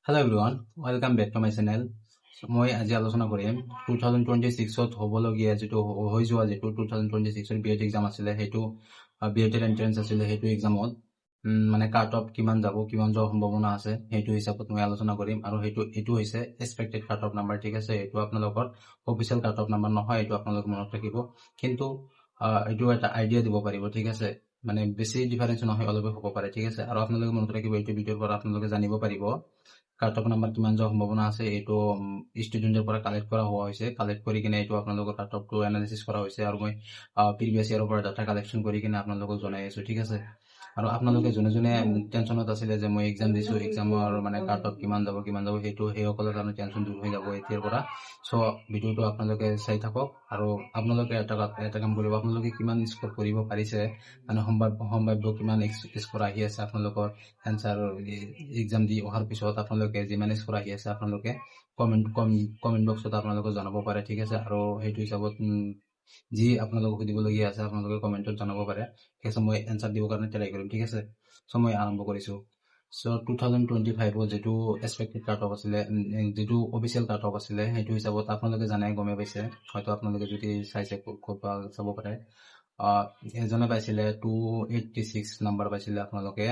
Hello' everyone, welcome back to my channel. মই আজি আলোচনা কৰিম 2026ত হ'বলগীয়া যিটো হৈ যোৱা যিটো 2026ৰ বি এড এক্সাম আছিলে, সেইটো বি এডৰ এণ্ট্ৰেঞ্চ আছিলে, সেইটো এক্সামত মানে কাট অফ কিমান যাব, কিমান যোৱাৰ সম্ভাৱনা আছে, সেইটো হিচাপত মই আলোচনা কৰিম। আৰু এইটো হৈছে এক্সপেক্টেড কাট অফ নাম্বাৰ, ঠিক আছে। এইটো আপোনালোকৰ অফিচিয়েল কাট অফ নাম্বাৰ নহয়, এইটো আপোনালোক মনত ৰাখিব। কিন্তু এইটো এটা আইডিয়া দিব পাৰিব, ঠিক আছে। মানে বেছি ডিফাৰেঞ্চ নহয়, অলপে হ'ব পাৰে, ঠিক আছে। আৰু আপোনালোকে মনত ৰাখিব, এইটো ভিডিঅ'ৰ পৰা আপোনালোকে জানিব পাৰিব কাট অফ নাম্বাৰ কিমান যোৱাৰ সম্ভাৱনা আছে। এইটো ষ্টুডেণ্টৰ পৰা কালেক্ট কৰা হোৱা হৈছে, কালেক্ট কৰি কিনে এইটো আপোনালোকৰ কাট অফটো এনালিচিছ কৰা হৈছে। আৰু মই প্ৰিভিয়াছ ইয়াৰৰ পৰা ডাটা কালেকশ্যন কৰি কিনে আপোনালোকক জনাই আছোঁ, ঠিক আছে। আৰু আপোনালোকে যোনে যোনে টেনশ্যনত আছিলে যে মই এক্সাম দিছোঁ, এক্সামৰ মানে কাট অফ কিমান যাব, সেইসকলৰ কাৰণে টেনশ্যন দূৰ হৈ যাব এতিয়াৰ পৰা। চ' ভিডিঅ'টো আপোনালোকে চাই থাকক। আৰু আপোনালোকে এটা কাম কৰিব, আপোনালোকে কিমান স্ক'ৰ কৰিব পাৰিছে, মানে সম্ভাৱ্য কিমান স্ক'ৰ আহি আছে আপোনালোকৰ এনচাৰ এক্সাম দি অহাৰ পিছত, আপোনালোকে যিমান স্ক'ৰ আহি আছে আপোনালোকে কমেণ্ট বক্সত আপোনালোকে জনাব পাৰে, ঠিক আছে। আৰু সেইটো হিচাপত যি আপোনালোকক সুধিবলগীয়া আছে আপোনালোকে কমেণ্টত জনাব পাৰে, ঠিক আছে। মই এনচাৰ দিবৰ কাৰণে ট্ৰাই কৰিম, ঠিক আছে। চ' মই আৰম্ভ কৰিছোঁ। চ' 2025ত যিটো এক্সপেক্টেড কাট অফ আছিলে, যিটো অফিচিয়েল কাট অফ আছিলে, সেইটো হিচাপত আপোনালোকে জানাই, গমেই পাইছে হয়তো। আপোনালোকে যদি চাইছে ক'ৰবাত চাব পাৰে, এজনে পাইছিলে 286 নাম্বাৰ পাইছিলে। আপোনালোকে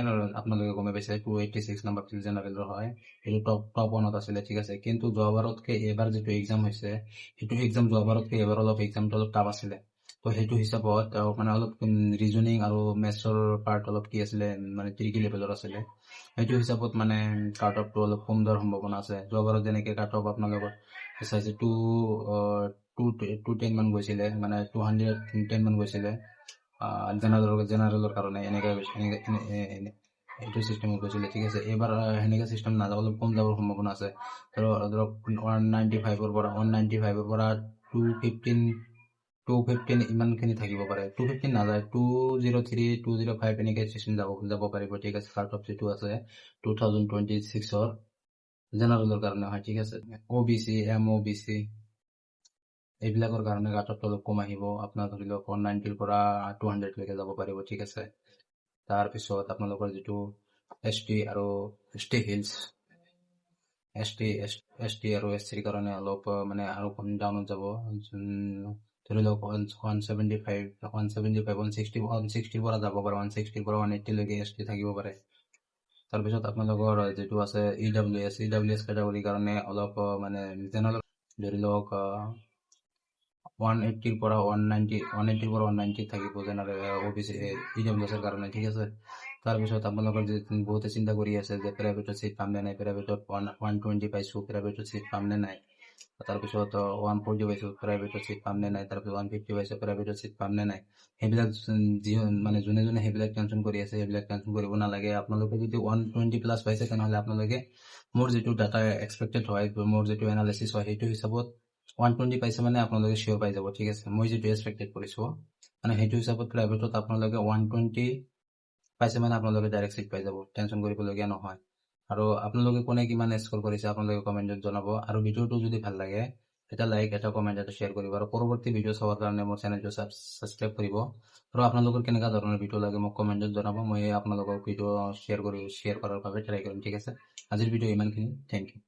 গমেই পাইছে 286 নাম্বাৰ জেনাৰেলৰ হয়, সেইটো টপ ওৱানত আছিলে, ঠিক আছে। কিন্তু যোৱাবাৰতকৈ এইবাৰ যিটো এক্সাম হৈছে, সেইটো এক্সাম যোৱাবাৰতকৈ এইবাৰ এক্সামটো অলপ টাফ আছিলে। তো সেইটো হিচাপত মানে অলপ ৰিজনিং আৰু মেথছৰ পাৰ্ট অলপ কি আছিলে, মানে ট্ৰিকি লেভেলৰ আছিলে। সেইটো হিচাপত মানে কাট অফটো অলপ কম যোৱাৰ সম্ভাৱনা আছে। যোৱাবাৰত যেনেকৈ কাট অফ আপোনালোকৰ চাইছে 210 মান গৈছিলে, মানে 210 মান গৈছিলে জেনাৰেলৰ কাৰণে, এইটো চিষ্টেমত গৈছিলে, ঠিক আছে। এইবাৰ সেনেকৈ চিষ্টেম নাযাব, অলপ কম যাবৰ সম্ভাৱনা আছে। ধৰক 195ৰ পৰা 215 ইমানখিনি থাকিব পাৰে। 215 নাযায়, 203 205 এনেকৈ চিষ্টেম যাব পাৰিব, ঠিক আছে। কাট অফ যিটো আছে 2026ৰ জেনাৰেলৰ কাৰণে হয়, ঠিক আছে। OBC MOBC এইবিলাকৰ কাৰণে কাট অফটো অলপ কম আহিব। আপোনাৰ ধৰি লওক 190ৰ পৰা 200লৈকে যাব পাৰিব, ঠিক আছে। তাৰপিছত আপোনালোকৰ যিটো ST আৰু ST হিলছ, ST আৰু SCৰ কাৰণে অলপ মানে আৰু ডাউনত যাব। ধৰি লওক 175 160ৰ পৰা যাব পাৰে, 160ৰ পৰা 180লৈকে ST থাকিব পাৰে। তাৰপিছত আপোনালোকৰ যিটো আছে EWS কেটাগৰীৰ কাৰণে অলপ মানে জেনেৰেল, ধৰি লওক 180ৰ পৰা 190 থাকিব জেনাৰেল OBC EWSৰ কাৰণে, ঠিক আছে। তাৰপিছত আপোনালোকৰ বহুতে চিন্তা কৰি আছে যে প্ৰাইভেটত চিট পাম নে নাই, প্ৰাইভেটত 120 পাইছোঁ, প্ৰাইভেটত চিট পাম নে নাই। তাৰপিছত 140 পাইছোঁ, প্ৰাইভেটত চিট পাম নে নাই। তাৰপিছত 150 পাইছোঁ, প্ৰাইভেটত চিট পাম নে নাই। সেইবিলাক মানে যোনে সেইবিলাক টেনশ্যন কৰি আছে, সেইবিলাক টেনশ্যন কৰিব নালাগে। আপোনালোকে যদি 120+ পাইছে, তেনেহ'লে আপোনালোকে মোৰ যিটো ডাটা এক্সপেক্টেড হয়, মোৰ যিটো এনালাইচিছ হয়, সেইটো হিচাপত 120 পাইছে মানে আপোনালোকে চিয়'ৰ পাই যাব, ঠিক আছে। মই যিটো এক্সপেক্টেড কৰিছোঁ, মানে সেইটো হিচাপত প্ৰাইভেটত আপোনালোকে 120 পাইছে মানে আপোনালোকে ডাইৰেক্ট চিট পাই যাব, টেনশ্যন কৰিবলগীয়া নহয়। আৰু আপোনালোকে কোনে কিমান স্ক'ৰ কৰিছে আপোনালোকে কমেণ্টত জনাব। আৰু ভিডিঅ'টো যদি ভাল লাগে, এটা লাইক, এটা কমেণ্ট, এটা শ্বেয়াৰ কৰিব। আৰু পৰৱৰ্তী ভিডিঅ' চাবৰ কাৰণে মোৰ চেনেলটো ছাবস্ক্ৰাইব কৰিব। আৰু আপোনালোকৰ কেনেকুৱা ধৰণৰ ভিডিঅ' লাগে মোক কমেণ্টত জনাব, মই আপোনালোকক ভিডিঅ' শ্বেয়াৰ কৰাৰ বাবে ট্ৰাই কৰিম, ঠিক আছে। আজিৰ ভিডিঅ' ইমানখিনি, থেংক ইউ।